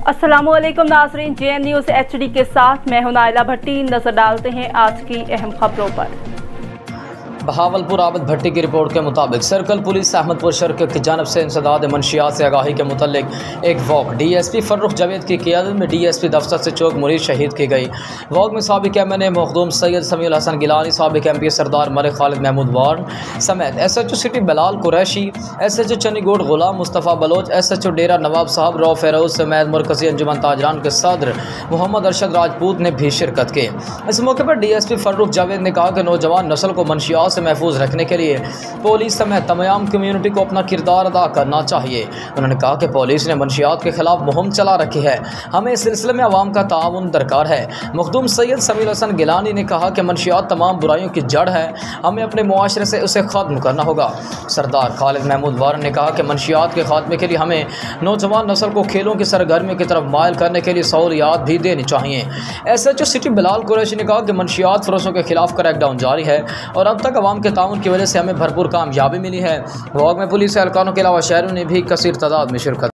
अस्सलामुअलैकुम नाज़रीन, JN news HD के साथ मैं हूं नाइला भट्टी। नजर डालते हैं आज की अहम खबरों पर। बहावलपुर आबद भट्टी की रिपोर्ट के मुताबिक सर्कल पुलिस अहमदपुर शर्क की जानब से इंसदाद मंशियात से आगाही के मुतल्लिक एक वॉक DSP फर्रुख जावेद की क़ियादत में DSP दफ्तर से चौक मुरीद शहीद की गई। वॉक में साबिक़ MNA मखदूम सैयद समीउल हसन गिलानी, साबिक़ MP सरदार मलिक खालिद महमूद वार्न समेत SHO city Bilal Qureshi, SHO चन्नीगोड गुलाम मुस्तफ़ा बलोच, SHO डेरा नवाब साहब रौ फेरोज समेत मरकज़ी अंजुमन ताजरान के सदर मोहम्मद अरशद राजपूत ने भी शिरकत की। इस मौके पर DSP फर्रुख जावेद ने कहा कि नौजवान नस्ल को मंशियात से महफूज रखने के लिए पुलिस समेत तमाम कम्युनिटी को अपना किरदार अदा करना चाहिए। उन्होंने कहा कि पुलिस ने मंशियात के खिलाफ मुहिम चला रखी है, हमें इस सिलसिले में अवाम का ताउन दरकार है। मखदूम सैयद समीउल हसन गिलानी ने कहा कि मंशियात तमाम बुराइयों की जड़ है, हमें अपने मुआशरे से उसे ख़त्म करना होगा। सरदार खालिद महमूद वारन ने कहा कि मंशियात के खात्मे के लिए हमें नौजवान नस्ल को खेलों की सरगर्मी की तरफ मायल करने के लिए सहूलियात भी देनी चाहिए। SHO सिटी बिलाल कुरैशी ने कहा कि मंशियात फरोशों के खिलाफ क्रैकडाउन जारी है और अब तक अवाम के ताउन की वजह से हमें भरपूर कामयाबी मिली है। वॉक में पुलिस एहलकारों के अलावा शहरों ने भी कसीर तादाद में शिरकत